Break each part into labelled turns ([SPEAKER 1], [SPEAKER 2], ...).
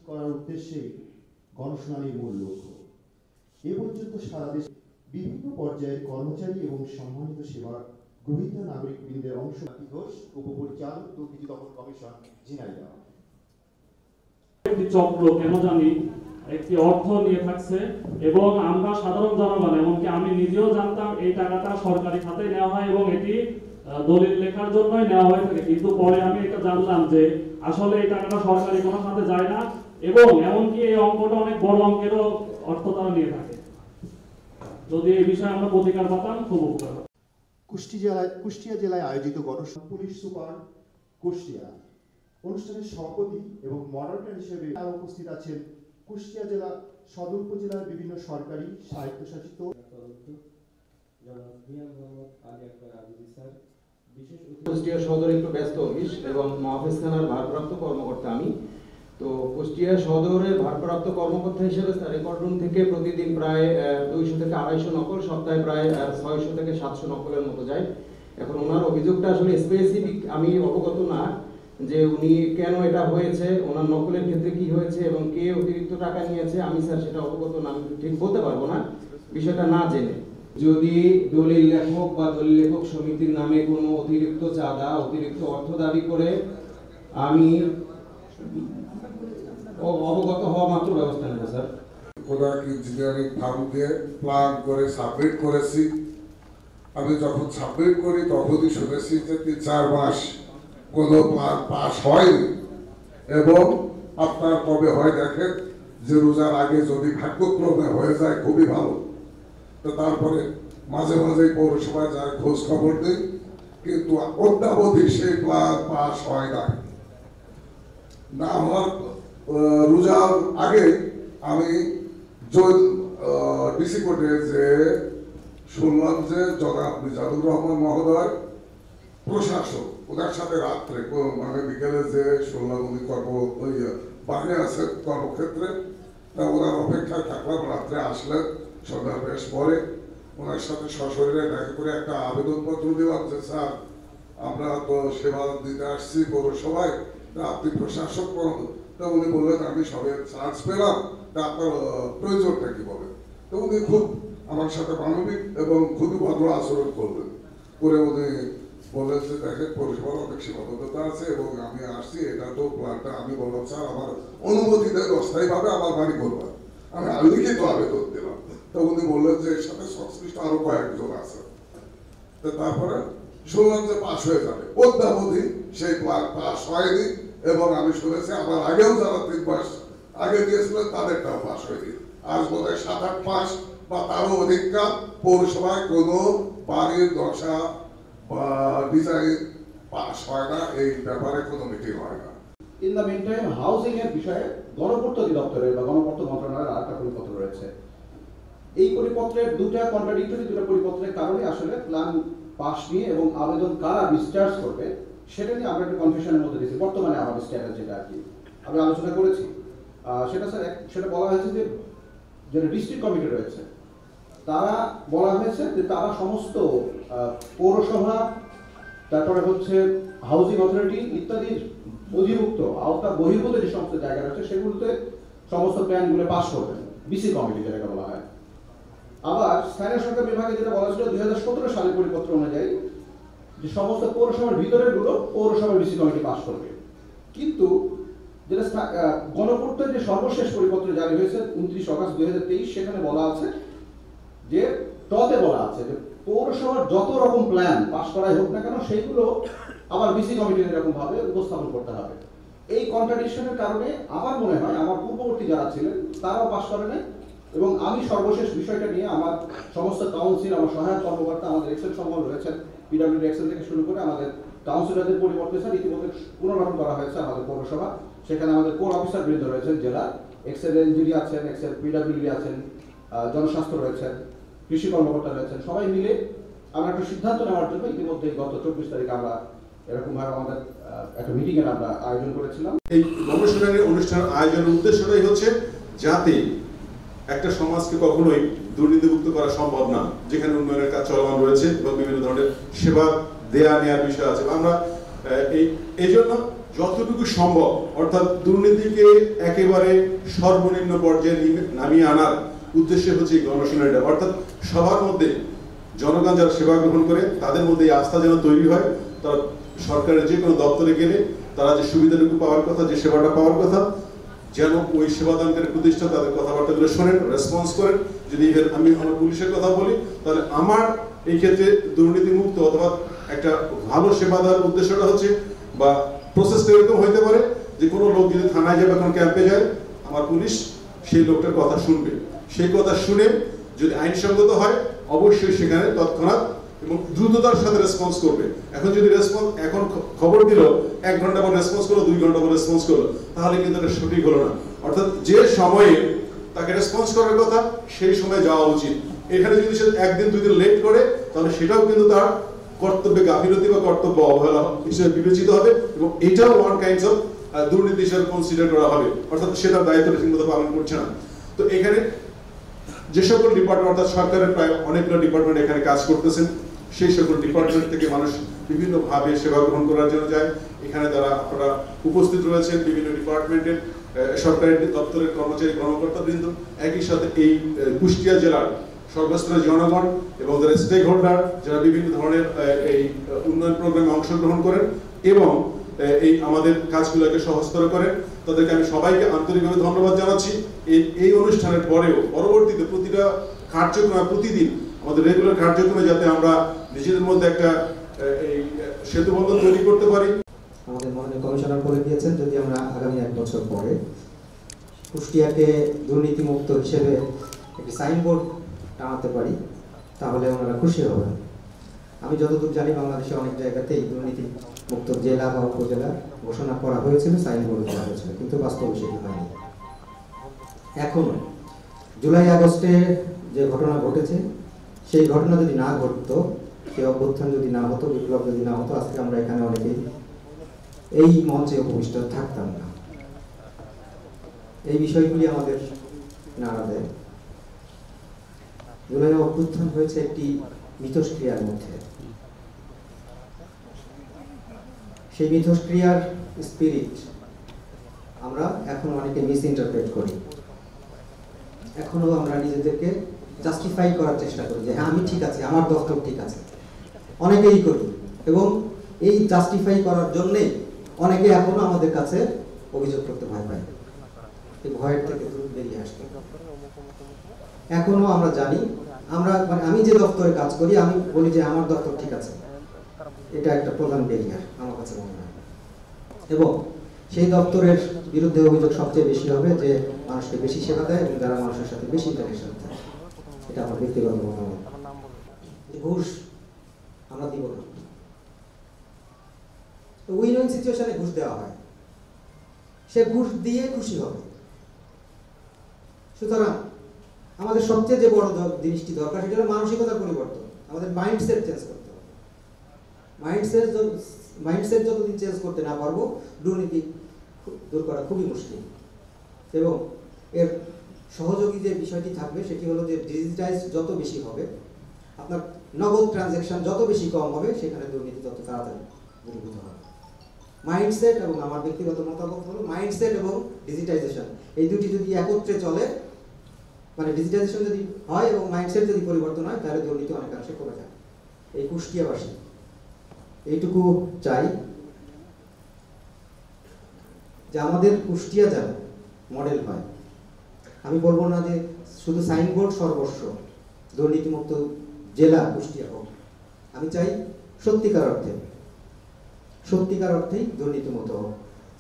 [SPEAKER 1] করার উদ্দেশ্যে গণশুনানির মূল লক্ষ্য। এ পর্যন্ত সারা দেশে বিভিন্ন পর্যায়ের কর্মচারী এবং সম্মানিত সেবা গ্রহীতা নাগরিকবৃন্দের অংশ ঘোষ, উপপরিচালক দুর্নীতি দমন কমিশন, ঝিনাইদহ।
[SPEAKER 2] একটি চক্র কেন জানি একটি অর্থ নিয়ে থাকছে এবং আমরা সাধারণ জনগণ এমনকি আমি নিজেও জানতাম এই টাকাটা সরকারি খাতে নেওয়া হয় এবং এটি দলিল লেখার জন্যই নেওয়া হয়ে থাকে, কিন্তু পরে আমি এটা জানলাম যে আসলে এই টাকাটা সরকারি কোনো খাতে যায় না এবং এমনকি এই অঙ্কটা অনেক বড় অঙ্কেরও অর্থ তারা নিয়ে থাকে। যদি এই বিষয়ে আমরা প্রতিকার পাতাম খুব উপকার হতো।
[SPEAKER 1] কুষ্টিয়া জেলায় আয়োজিত গণশুনানি পুলিশ সুপার কুষ্টিয়া অনুষ্ঠানের সভাপতি এবং মডারেটর হিসেবে উপস্থিত আছেন কুষ্টিয়া জেলা সদর উপজেলার বিভিন্ন সরকারি স্বায়ত্তশাসিত
[SPEAKER 3] কুষ্টিয়া সদরে একটু ব্যস্ত অফিস এবং মহাফেজ থানার ভারপ্রাপ্ত কর্মকর্তা আমি। তো কুষ্টিয়া শহরের ভারপ্রাপ্ত কর্মকর্তা হিসেবে রেকর্ড রুম থেকে প্রতিদিন প্রায় 200 থেকে 250 নকল, সপ্তাহে প্রায় 600 থেকে 700 নকলের মতো যায়। এখন ওনার অভিযোগটা আসলে স্পেসিফিক আমি অবগত না যে উনি কেন এটা হয়েছে, ওনার নকলের ক্ষেত্রে কি হয়েছে এবং কে অতিরিক্ত টাকা নিয়েছে, আমি স্যার সেটা অবগত না, আমি ঠিক বলতে পারবো না বিষয়টা না জেনে। যদি দলিল লেখক বা দলিল লেখক সমিতির নামে কোনো অতিরিক্ত চাঁদা, অতিরিক্ত অর্থ দাবি করে আমি অবগত হওয়া মাত্র ব্যবস্থা নেব স্যার।
[SPEAKER 4] কোদাক ইঞ্জিনিয়ারিং ফার্মকে প্ল্যান করে সাবমিট করেছি। আমি যখন সাবমিট করি তখনই শুনেছি যে 3-4 মাস কোনো প্ল্যান পাস হয়নি এবং আপনার কবে হয় দেখেন যে রোজার আগে যদি ভাগ্যক্রমে হয়ে যায় খুবই ভালো। তো তারপরে মাঝে মাঝে পৌরসভায় যায় খোঁজ খবর দিই, কিন্তু অদ্যাবধি সেই প্ল্যান পাস হয় না। আমার রোজার আগে আমি ডিসি কোর্টে যে শুনলাম যে জনাব মিজানুর রহমান মহোদয় প্রশাসক, ওনার সাথে রাত্রে মানে বিকেলে যে শুনলাম উনি বাইরে আছেন কর্মক্ষেত্রে, তা ওনার অপেক্ষায় থাকলাম। রাত্রে আসলেন সন্ধ্যা বেশ পরে, ওনার সাথে সশরীরে দেখা করে একটা আবেদনপত্র দিলাম যে স্যার আমরা তো সেবা দিতে আসছি পৌরসভায়, আপনি প্রশাসক করুন। তা উনি বললেন আমি সবে চান্স পেলাম, তা আপনার প্রয়োজনটা কি বলেন। তো উনি খুব আমার সাথে মানবিক এবং খুবই ভালো আচরণ করলেন। করে উনি বললেন যে দেখেন পৌরসভার অনেক সীমাবদ্ধতা আছে এবং আমি আসছি, এটা তো প্ল্যানটা আমি বললাম স্যার আমার অনুমতি দেন অস্থায়ীভাবে আমার বাড়ি করবার, আমি লিখিত আবেদন দিলাম। তো উনি বললেন যে এর সাথে সংশ্লিষ্ট আরো কয়েকজন আছে। তো তারপরে শুনলাম যে পাশ হয়ে যাবে, অদ্যাবধি সেই প্ল্যান পাস হয়নি এবং আমি শুনেছি আমার আগেও যারা 3 মাস আগে দিয়েছিলেন তাদেরটাও পাস হয়নি। আজ বোধহয় 7-8 মাস বা তারও অধিককাল পৌরসভায় কোনো বাড়ির নকশা বা ডিজাইন পাস হয় না, এই ব্যাপারে কোনো মিটিং হয় না।
[SPEAKER 5] In the mean time housing এর বিষয়ে গণপূর্ত অধিদপ্তরের বা গণপূর্ত মন্ত্রণালয়ের আরেকটা পরিপত্র রয়েছে। এই পরিপত্রের দুটা কন্ট্রাডিক্টরি দুটো পরিপত্রের কারণে আসলে প্ল্যান পাস নিয়ে এবং আবেদন কারা ডিসচার্জ করবে সেটা নিয়ে আমরা একটা কনফিউশনের মধ্যে দিয়েছি। বর্তমানে আমাদের স্ট্যাটাস যেটা আর কি আমি আলোচনা করেছি সেটা স্যার সেটা বলা হয়েছে যে যারা ডিস্ট্রিক্ট কমিটি রয়েছে তারা বলা হয়েছে যে তারা সমস্ত পৌরসভা, তারপরে হচ্ছে হাউজিং অথরিটি ইত্যাদির অধিভুক্ত আওতা বহির্ভূত যে সমস্ত জায়গা রয়েছে সেগুলোতে সমস্ত প্ল্যানগুলো পাস করবেন, বিসি কমিটি যেটাকে বলা হয়। আবার স্থানীয় সরকার বিভাগে যেটা বলা ছিল 2017 সালের পরিপত্র অনুযায়ী যে সমস্ত পৌরসভার ভিতরের গুলো পৌরসভার বিসি কমিটি পাস করবে। কিন্তু যেটা গণপূর্তের যে সর্বশেষ পরিপত্র জারি হয়েছে 29 আগস্ট 2023 সেখানে বলা আছে যে টতে বলা আছে যে পৌরসভার যত রকম প্ল্যান পাস করাই হোক না কেন সেইগুলো আবার বিসি কমিটির এরকম ভাবে উপস্থাপন করতে হবে। এই কন্ট্রাডিকশনের কারণে আমার মনে হয় আমার পূর্ববর্তী যারা ছিলেন তারাও পাস করে নাই এবং আমি সর্বশেষ বিষয়টা নিয়ে আমার সমস্ত কাউন্সিল, আমার সহায়ক কর্মকর্তা, আমাদের এক্সেল সম্বল রয়েছেন, পিডব্লিউডি এক্সেল থেকে শুরু করে আমাদের কাউন্সিলরদের পরিবর্তে স্যার ইতিমধ্যে পুনর্গঠন করা হয়েছে আমাদের পৌরসভা। সেখানে আমাদের কোর অফিসার বৃন্দ রয়েছেন, জেলা এক্সেল এনজিডি আছেন, এক্সেল পিডব্লিউডি আছেন, জনস্বাস্থ্য রয়েছেন, কৃষি কর্মকর্তা রয়েছেন। সবাই মিলে আমরা একটা সিদ্ধান্ত নেওয়ার জন্য ইতিমধ্যে গত 24 তারিখ আমরা এরকম ভাবে আমাদের একটা মিটিং এর আমরা আয়োজন করেছিলাম।
[SPEAKER 6] এই গণশুনানি অনুষ্ঠান আয়োজনের উদ্দেশ্যটাই হচ্ছে যাতে একটা সমাজকে কখনোই দুর্নীতিমুক্ত করা সম্ভব না, যেখানে উন্নয়নের কাজ চলমান রয়েছে এবং বিভিন্ন ধরনের সেবা দেয়া নেওয়ার বিষয় আছে। আমরা এই জন্য যতটুকু সম্ভব অর্থাৎ দুর্নীতিকে একেবারে সর্বনিম্ন পর্যায়ে নামিয়ে আনার উদ্দেশ্য হচ্ছে এই গণশুনানিটা, অর্থাৎ সবার মধ্যে জনগণ যারা সেবা গ্রহণ করে তাদের মধ্যে এই আস্থা যেন তৈরি হয়, তারা সরকারের যে কোনো দপ্তরে গেলে তারা যে সুবিধাটুকু পাওয়ার কথা, যে সেবাটা পাওয়ার কথা, যেন ওই সেবাদানকারী প্রতিষ্ঠান তাদের কথাবার্তাগুলো শোনেন, রেসপন্স করেন। যদি আমি আমার পুলিশের কথা বলি, তাহলে আমার এই ক্ষেত্রে দুর্নীতিমুক্ত অথবা একটা ভালো সেবা দেওয়ার উদ্দেশ্যটা হচ্ছে বা প্রসেসটা এরকম হইতে পারে যে কোনো লোক যদি থানায় যাবে, কোনো ক্যাম্পে যায়, আমার পুলিশ সেই লোকটার কথা শুনবে, সেই কথা শুনে যদি আইনসঙ্গত হয় অবশ্যই সেখানে তৎক্ষণাৎ এবং দ্রুততার সাথে রেসপন্স করবে। এখন যদি এখন খবর দিল 1 ঘন্টা পর রেসপন্স করলো, 2 ঘন্টা পর রেসপন্স করলো, তাহলে কিন্তু এটা সঠিক হলো না। অর্থাৎ যে সময়ে তাকে রেসপন্স করার কথা সেই সময় যাওয়া উচিত। এখানে যদি সে 1 দিন 2 দিন লেট করে, তাহলে সেটাও কিন্তু তার কর্তব্যে গাফিলতি বা কর্তব্য অবহেলা হিসেবে বিবেচিত হবে এবং এটাও ওয়ান কাইন্ডস অফ দুর্নীতি হিসেবে কনসিডার করা হবে, অর্থাৎ সেটা দায়িত্বটা ঠিকমতো পালন করছে না। তো এখানে যে সকল ডিপার্টমেন্ট, অর্থাৎ সরকারের প্রায় অনেকগুলো ডিপার্টমেন্ট এখানে কাজ করতেছেন, সেই সকল ডিপার্টমেন্ট থেকে মানুষ বিভিন্নভাবে সেবা গ্রহণ করার জন্য যায়। এখানে তারা আপনারা উপস্থিত রয়েছেন বিভিন্ন ডিপার্টমেন্টের সরকারি দপ্তরের কর্মচারী কর্মকর্তাবৃন্দ, একই সাথে এই কুষ্টিয়া জেলার সর্বস্তরের জনগণ এবং যারা স্টেক হোল্ডার, যারা বিভিন্ন ধরনের এই উন্নয়ন প্রোগ্রামে অংশগ্রহণ করেন এবং এই আমাদের কাজগুলোকে সহজতর করেন, তাদেরকে আমি সবাইকে আন্তরিকভাবে ধন্যবাদ জানাচ্ছি। এই অনুষ্ঠানের পরেও পরবর্তীতে প্রতিটা কার্যক্রমে, প্রতিদিন আমাদের রেগুলার কার্যক্রমে যাতে আমরা নিজেদের মধ্যে একটা এই সেতুবন্ধন তৈরি করতে পারি।
[SPEAKER 7] আমাদের মাননীয় কমিশনার বলে দিয়েছেন, যদি আমরা আগামী 1 বছর পরে কুষ্টিয়াকে দুর্নীতিমুক্ত হিসেবে একটি সাইনবোর্ড টানাতে পারি, তাহলে ওনারা খুশি হবেন। আমি যতদূর জানি বাংলাদেশে অনেক জায়গাতেই দুর্নীতি মুক্ত জেলা বা উপজেলা ঘোষণা করা হয়েছিল, সাইনবোর্ড করা হয়েছিল, কিন্তু বাস্তবে সেটি হয়নি। এখনো জুলাই আগস্টে যে ঘটনা ঘটেছে, সেই ঘটনা যদি না ঘটতো, সেই অভ্যুত্থান যদি না হতো, বিপ্লব যদি না হতো, আজকে আমরা এখানে অনেকেই এই মঞ্চে উপবিষ্ট থাকতাম না। এই বিষয়গুলি আমাদের নাড়া দেয়। জুলাই অভ্যুত্থান হয়েছে একটি মিথস্ক্রিয়ার মধ্যে। সেই মিথস্ক্রিয়ার স্পিরিট আমরা এখন অনেকে মিস ইন্টারপ্রেট করি। এখনো আমরা নিজেদেরকে জাস্টিফাই করার চেষ্টা করি যে হ্যাঁ, আমি ঠিক আছে, আমার দপ্তর ঠিক আছে, অনেকেই করি। এবং এই জাস্টিফাই করার জন্যই অনেকে এখনো আমাদের কাছে অভিযোগ করতে ভয় পায়, এই ভয়ের থেকে বেরিয়ে আসতে। এখনো আমরা জানি, আমরা আমি যে দপ্তরে কাজ করি, আমি বলি যে আমার দপ্তর ঠিক আছে, এটা একটা প্রধান ব্যারিয়ার আমার কাছে মনে হয়। এবং সেই দপ্তরের বিরুদ্ধে অভিযোগ সবচেয়ে বেশি হবে যে মানুষকে বেশি সেবা দেয় এবং যারা মানুষের সাথে বেশি ইন্টারেকশন দেয়। এটা আমার ব্যক্তিগত মতামত। ঘুষ আমরা দিব না, উইন উইন সিচুয়েশনে ঘুষ দেওয়া হয়, সে ঘুষ দিয়ে খুশি হবে। সুতরাং আমাদের সবচেয়ে যে বড় জিনিসটি দরকার, সেটা হলো মানসিকতার পরিবর্তন। আমাদের মাইন্ডসেট চেঞ্জ করতে হবে। মাইন্ডসেট যতদিন চেঞ্জ করতে না পারবো, দুর্নীতি দূর করা খুবই মুশকিল। এবং এর সহযোগী যে বিষয়টি থাকবে, সেটি হলো যে ডিজিটাইজ যত বেশি হবে, আপনার নগদ ট্রানজ্যাকশন যত বেশি কম হবে, সেখানে দুর্নীতি তত তাড়াতাড়ি দূরীভূত হবে। মাইন্ডসেট এবং আমার ব্যক্তিগত মতামত হলো মাইন্ডসেট এবং ডিজিটাইজেশন, এই দুটি যদি একত্রে চলে, মানে ডিজিটাইজেশন যদি হয় এবং মাইন্ডসেট যদি পরিবর্তন হয়, তাহলে দুর্নীতি অনেকাংশে কমে যায়। এই কুষ্টিয়াবাসী এইটুকু চাই যে আমাদের কুষ্টিয়া যেন মডেল হয়। আমি বলবো না যে শুধু সাইনবোর্ড সর্বস্ব, দুর্নীতিমুক্ত জেলা কুষ্টিয়া হোক। আমি চাই সত্যিকার অর্থেই দুর্নীতিমুক্ত হোক।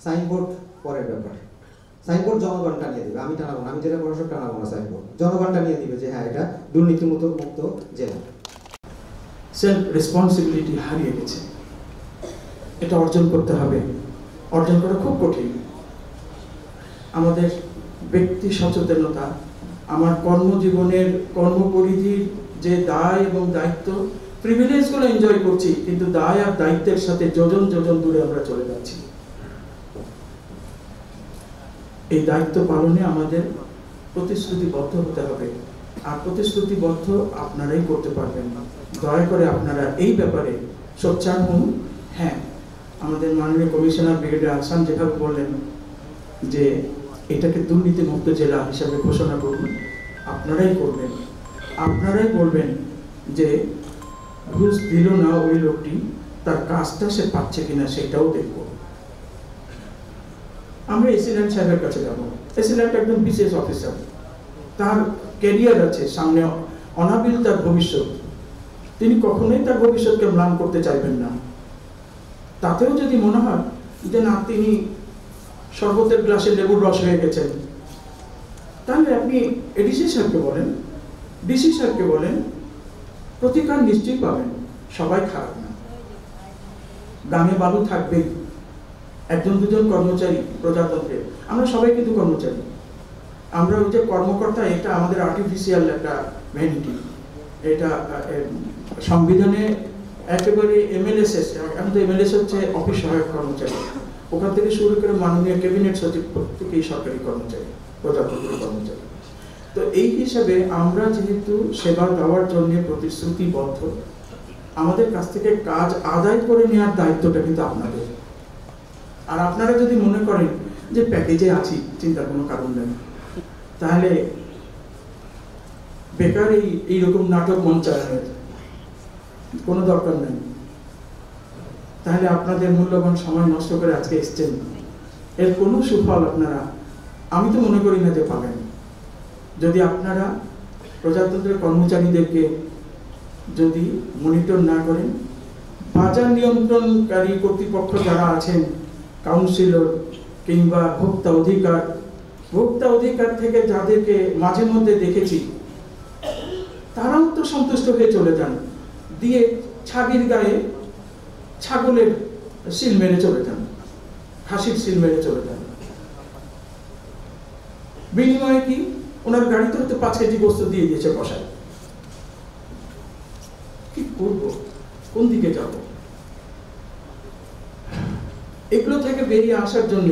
[SPEAKER 7] সাইনবোর্ড পরের ব্যাপার। সাইনবোর্ড জনগণ টানিয়ে দেবে, আমি টানাবো না, আমি জেলা প্রশাসক টানাবো না। সাইনবোর্ড জনগণ টানিয়ে দিবে যে হ্যাঁ, এটা দুর্নীতিমুক্ত জেলা।
[SPEAKER 8] সেলফ রেসপন্সিবিলিটি হারিয়ে গেছে, এটা অর্জন করতে হবে। অর্জন করা খুব কঠিন। আমাদের ব্যক্তি সচেতনতা, আমার কর্মজীবনের কর্মপরিধির যে দায় এবং দায়িত্ব, প্রিভিলেজগুলো এনজয় করছি, কিন্তু দায় আর দায়িত্বের সাথে যোজন যোজন দূরে আমরা চলে যাচ্ছি। এই দায়িত্ব পালনে আমাদের প্রতিশ্রুতিবদ্ধ হতে হবে, আর প্রতিশ্রুতিবদ্ধ আপনারাই করতে পারবেন না। দয়া করে আপনারা এই ব্যাপারে সোচ্চার হন। হ্যাঁ, আমাদের মাননীয় কমিশনার ব্রিগেডিয়ার আহসান যেভাবে বললেন যে এটাকে দুর্নীতিমুক্ত জেলা হিসাবে ঘোষণা করুন, আপনারাই করবেন, আপনারাই বলবেন যে ঘুষ দিল না ওই লোকটি, তার কাজটা সে পাচ্ছে কিনা সেটাও দেখব। আমরা এসিল্যান্ড সাহেবের কাছে যাব। এসিল্যান্ড একজন বিশেষ অফিসার, তার ক্যারিয়ার আছে সামনে, অনাবিল তার ভবিষ্যৎ, তিনি কখনোই তার ভবিষ্যৎকে ম্লান করতে চাইবেন না। তাতেও যদি মনে হয় যে না তিনি শরবতের গ্লাসে লেবুর রস হয়ে গেছেন, তাহলে আপনি এডিসি সাহেবকে বলেন, ডিসি সাহেবকে বলেন, প্রতিকার নিশ্চয়ই পাবেন। সবাই খারাপ না, গ্রামে বালু থাকবেই, একজন দুজন কর্মচারী প্রজাতন্ত্রে, আমরা সবাই কিন্তু কর্মচারী। আমরা ওই যে কর্মকর্তা, এটা আমাদের আর্টিফিশিয়াল একটা ভ্যানিটি। এটা সংবিধানে একেবারে এমএলএসএস, এখন তো এমএলএস হচ্ছে অফিস সহায়ক কর্মচারী, ওখান থেকে শুরু করে মাননীয় ক্যাবিনেট সচিব প্রত্যেকেই সরকারি কর্মচারী, প্রজাতন্ত্রের কর্মচারী। তো এই হিসাবে আমরা যেহেতু সেবা দেওয়ার জন্য প্রতিশ্রুতিবদ্ধ, আমাদের কাছ থেকে কাজ আদায় করে নেওয়ার দায়িত্বটা কিন্তু আপনাদের। আর আপনারা যদি মনে করেন যে প্যাকেজে আছি, চিন্তার কোনো কারণ নেই, তাহলে বেকার এইরকম নাটক মঞ্চায়নের কোনো দরকার নেই। তাহলে আপনাদের মূল্যবান সময় নষ্ট করে আজকে এসছেন, এর কোনো সুফল আপনারা, আমি তো মনে করি না যে পাবেন। যদি আপনারা প্রজাতন্ত্রের কর্মচারীদেরকে যদি মনিটর না করেন, বাজার নিয়ন্ত্রণকারী কর্তৃপক্ষ যারা আছেন, কাউন্সিলর কিংবা ভোক্তা অধিকার থেকে যাদেরকে মাঝে মধ্যে দেখেছি, তারাও তো সন্তুষ্ট হয়ে চলে যান, দিয়ে ছাগির গায়ে ছাগলের সিল মেরে চলে যান, খাসির সিল মেরে চলে যান। বিনিময়ে কি ওনার গাড়িতে হয়তো 5 কেজি বস্তু দিয়ে দিয়েছে বসায়। কি করবো, কোন দিকে যাব? এগুলো থেকে বেরিয়ে আসার জন্য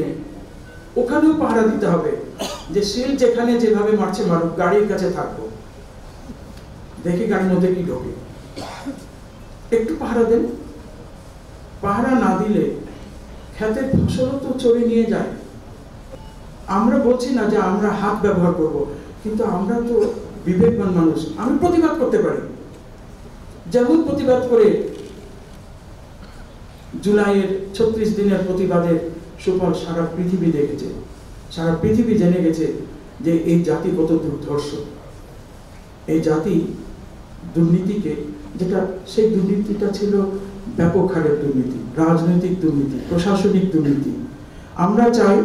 [SPEAKER 8] ওখানেও পাহারা দিতে হবে, যে সিল যেখানে যেভাবে মারছে মারুক, গাড়ির কাছে থাকবো, দেখি গাড়ির মধ্যে কি ঢোকে, একটু পাহারা দেন। পাহারা না দিলে ক্ষেতের ফসলও তো চড়ে নিয়ে যায়। আমরা বলছি না যে আমরা হাত ব্যবহার করব, কিন্তু আমরা তো বিবেকবান মানুষ, আমি প্রতিবাদ করতে পারি। যেমন প্রতিবাদ করে জুলাইয়ের 36 দিনের প্রতিবাদের সুফল সারা পৃথিবী দেখেছে, সারা পৃথিবী জেনে গেছে যে এই জাতি কত দুর্ধর্ষ। এই জাতি দুর্নীতিকে, যেটা সেই দুর্নীতিটা ছিল ব্যাপক হারের দুর্নীতি, রাজনৈতিক দুর্নীতি, প্রশাসনিক দুর্নীতি। আমরা চাই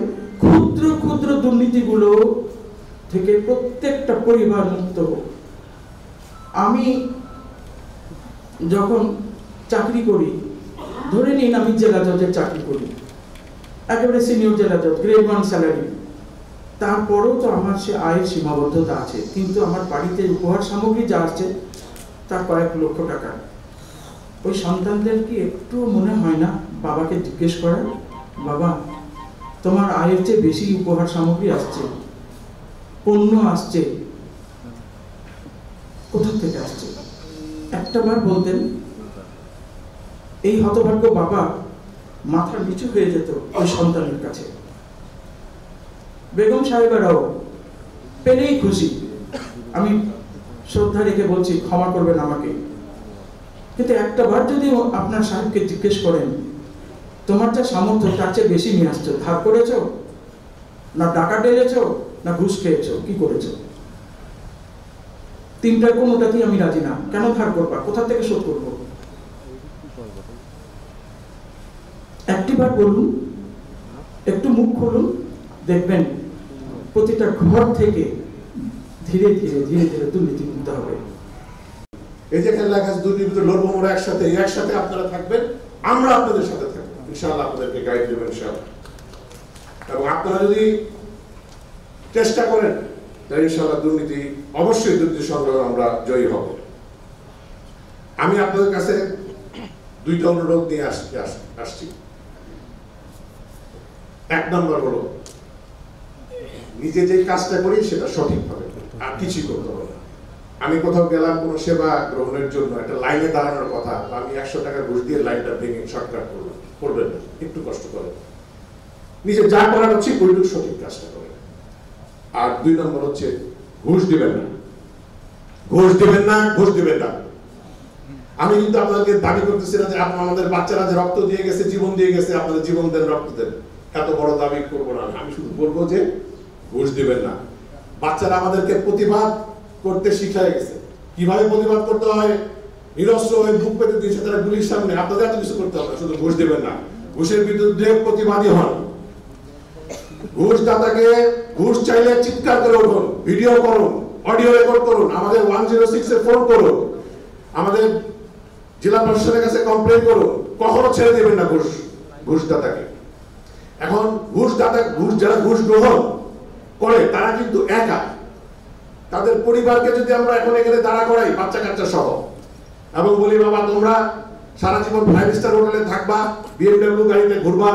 [SPEAKER 8] ক্ষুদ্র ক্ষুদ্র দুর্নীতিগুলো থেকে প্রত্যেকটা পরিবার মুক্ত হোক। আমি যখন চাকরি করি, ধরে নিন আমি জেলা জজের চাকরি করি, একেবারে সিনিয়র জেলা জজ, গ্রেড 1 স্যালারি, তারপরেও তো আমার সে আয়ের সীমাবদ্ধতা আছে, কিন্তু আমার বাড়িতে উপহার সামগ্রী যা আসছে তার কয়েক লক্ষ টাকা। ওই সন্তানদের কি একটু মনে হয় না বাবাকে জিজ্ঞেস করার, বাবা তোমার আয়ের চেয়ে বেশি উপহার সামগ্রী আসছে, পণ্য আসছে, কোথা থেকে আসছে? একটাবার বলতেন, এই হতভাগ্য বাবা মাথা নিচু হয়ে যেত ওই সন্তানের কাছে। বেগম সাহেবেরাও পেলেই খুশি, আমি শ্রদ্ধা রেখে বলছি, ক্ষমা করবেন আমাকে, কিন্তু একটাবার যদি আপনার সাহেবকে জিজ্ঞেস করেন, তোমার যা সামর্থ্য তার চেয়ে বেশি নিয়ে আসছো, ধার করেছো না টাকা ঢেলেছো না ঘুষ খেয়েছো, কি করেছো? 3টার কোনোটাতেই আমি রাজি না। কেন ধার করবা? কোথা থেকে শোধ করবো? একটিবার বলুন, একটু মুখ খুলুন, দেখবেন প্রতিটা ঘর থেকে ধীরে ধীরে ধীরে ধীরে দুর্নীতি মুক্ত হবে।
[SPEAKER 6] এই যে খেলা কাজ দুর্নীতি লড়বো আমরা একসাথে, একসাথে আপনারা থাকবেন, আমরা আপনাদের সাথে থাকবো, ইনশাআল্লাহ আপনাদেরকে গাইড দেবেন ইনশাআল্লাহ। এবং আপনারা যদি চেষ্টা করেন তাহলে ইনশাআল্লাহ দুর্নীতি, অবশ্যই দুর্নীতি সংগ্রামে আমরা জয়ী হব। আমি আপনাদের কাছে 2টা অনুরোধ নিয়ে আসছি। 1 নম্বর হলো, নিজে যে কাজটা করি সেটা সঠিকভাবে, আর কিছুই করতে হবে না। আমি কোথাও গেলাম কোনো সেবা গ্রহণের জন্য, একটা লাইনে দাঁড়ানোর কথা, আমি 100 টাকা ঘুষ দিয়ে লাইনটা ভেঙে শর্টকাট করলাম, করবেন না।
[SPEAKER 9] একটু কষ্ট করে, নিজে যা করার হচ্ছে ওইটুকু সঠিক কাজটা করে। আর 2 নম্বর হচ্ছে ঘুষ দিবেন না, ঘুষ দিবেন না, ঘুষ দিবেন না। আমি কিন্তু আপনাদেরকে দাবি করতেছি না যে আমাদের বাচ্চারা যে রক্ত দিয়ে গেছে, জীবন দিয়ে গেছে, আপনাদের জীবন দেন, রক্ত দেন, এত বড় দাবি করবো না। আমি শুধু বলবো যে ঘুষ দিবেন না। বাচ্চারা আমাদেরকে প্রতিবাদ করতে শিখায় গেছে, কিভাবে প্রতিবাদ করতে হয়, নিরস্ত্র হয়ে বুক পেতে দিয়েছে তারা গুলির সামনে। আপনাদের এত কিছু করতে হবে, শুধু ঘুষ দিবেন না, ঘুষের বিরুদ্ধে প্রতিবাদী হন। ঘুষ দাতাকে ঘুষ চাইলে চিৎকার করে উঠুন, ভিডিও করুন, অডিও রেকর্ড করুন, আমাদের 106 এ ফোন করুন, আমাদের জেলা প্রশাসনের কাছে কমপ্লেইন করুন। কখনো ছেড়ে দেবেন না ঘুষ দাতাকে। এখন ঘুষ দাতা, যারা ঘুষ গ্রহণ করে তারা কিন্তু একা, তাদের পরিবারকে যদি আমরা এখন এখানে দাঁড়া করাই বাচ্চা কাচ্চা সহ, এবং বলি বাবা তোমরা সারা জীবন 5 স্টার হোটেলে থাকবা, BMW গাড়িতে ঘুরবা,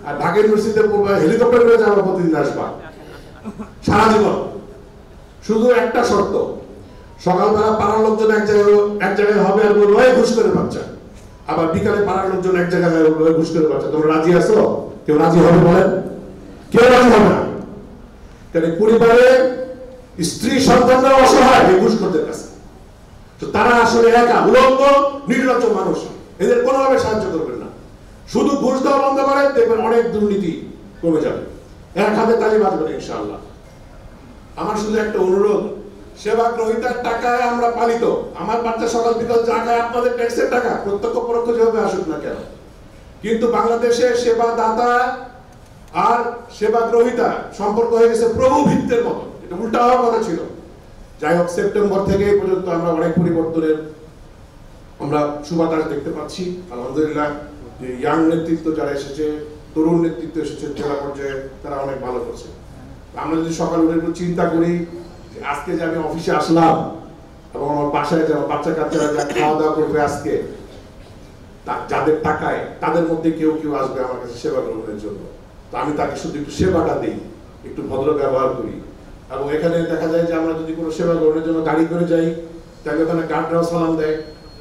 [SPEAKER 9] আর ঢাকা ইউনিভার্সিটিতে পড়বা, হেলিকপ্টার করে যাবা, প্রতিদিন আসবা সারা জীবন। শুধু একটা শর্ত, সকালবেলা পাড়ার লোকজন এক জায়গায় হবে আর বলবো ঘুষ করে বাচ্চা, আবার বিকালে পাড়ার লোকজন এক জায়গায় হবে ঘুষ করে বাচ্চা। তোমরা রাজি আছো? কেউ রাজি হবে বলেন? কেউ রাজি হবে না। কারণ পরিবারে স্ত্রী সন্তানরা অসহায় এই ঘুষখোরদের কাছে। তো তারা আসলে একা, উলঙ্গ, নির্লজ্জ মানুষ, এদের কোনোভাবে সাহায্য করবেন না। শুধু ঘুষ দেওয়া বন্ধ করে দেখবেন অনেক দুর্নীতি কমে যাবে, এক হাতে তালি বাজবে ইনশাআল্লাহ। আমার শুধু একটা অনুরোধ, সেবা গ্রহীতার টাকায় আমরা পালিত, আমার বাচ্চা সকাল বিকাল যা খায় আপনাদের ট্যাক্সের টাকা, প্রত্যক্ষ পরোক্ষ যেভাবে আসুক না কেন, কিন্তু বাংলাদেশে সেবা দাতা আর সেবা গ্রহীতা সম্পর্ক হয়ে গেছে প্রভু ভিত্তের মতো। এটা উল্টা হওয়ার কথা ছিল। যাই হোক, সেপ্টেম্বর থেকে এই পর্যন্ত আমরা অনেক পরিবর্তনের আমরা সুবাতাস দেখতে পাচ্ছি আলহামদুলিল্লাহ। যে ইয়াং নেতৃত্ব যারা এসেছে, তরুণ নেতৃত্ব এসেছে জেলা পর্যায়ে, তারা অনেক ভালো করছে। আমরা যদি সকালে উঠে একটু চিন্তা করি যে আজকে যে আমি অফিসে আসলাম এবং আমার বাসায় যাবো, বাচ্চা কাচ্চারা যা খাওয়া দাওয়া করবে আজকে, যাদের টাকায়, তাদের মধ্যে কেউ কেউ আসবে আমার কাছে সেবা গ্রহণের জন্য। তো আমি তাকে শুধু একটু সেবাটা দিই, একটু ভদ্র ব্যবহার করি। এবং এখানে দেখা যায় যে আমরা যদি কোনো সেবা গ্রহণের জন্য গাড়ি করে যাই, তাহলে ওখানে গার্ডরাও সালাম দেয়।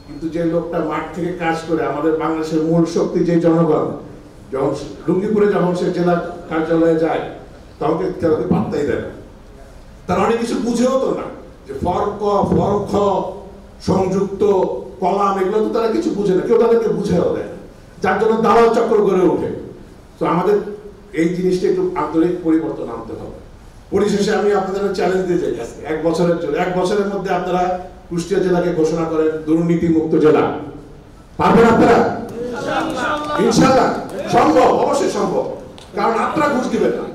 [SPEAKER 9] কিন্তু যে লোকটা মাঠ থেকে কাজ করে, আমাদের বাংলাদেশের মূল শক্তি যে জনগণ, যখন লুঙ্গিপুরে যখন সে জেলা কার্যালয়ে যায় তখন কেউ পাত্তাই দেয় না। তারা অনেক কিছু বুঝেও তো না, যে ফরক, সংযুক্ত, কলাম, এগুলো তো তারা কিছু বুঝে না, কেউ তাদেরকে বুঝেও দেয় না, যার জন্য দালাল চক্র গড়ে ওঠে। তো আমাদের এই জিনিসটা একটু আন্তরিক পরিবর্তন আনতে হবে। পরিশেষে আমি আপনাদের চ্যালেঞ্জ দিয়ে যাই, 1 বছরের জন্য, 1 বছরের মধ্যে আপনারা কুষ্টিয়া জেলাকে ঘোষণা করেন দুর্নীতি মুক্ত জেলা। পারবেন আপনারা? ইনশাআল্লাহ সম্ভব, অবশ্যই সম্ভব। কারণ আপনারা ঘুষ দিবেন না,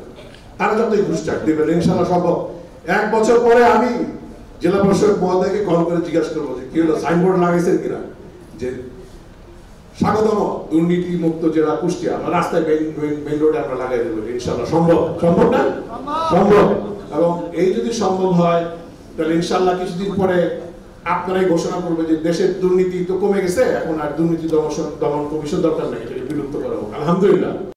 [SPEAKER 9] তারা যতই ঘুষ চাক দিবেন, ইনশাআল্লাহ সম্ভব। 1 বছর পরে আমি জেলা প্রশাসক মহোদয়কে কল করে জিজ্ঞাসা করবো যে কি হলো, সাইনবোর্ড লাগাইছেন কিনা, যে স্বাগতম দুর্নীতি মুক্ত জেলা কুষ্টিয়া, আমরা রাস্তায় মেইন রোডে আমরা লাগাই দেবো। ইনশাআল্লাহ সম্ভব, সম্ভব না? সম্ভব। এবং এই যদি সম্ভব হয় তাহলে ইনশাআল্লাহ কিছুদিন পরে আপনারাই ঘোষণা করবে যে দেশের দুর্নীতি তো কমে গেছে, এখন আর দুর্নীতি দমন কমিশন দরকার নেই, এটাকে বিলুপ্ত করা হোক। আলহামদুলিল্লাহ।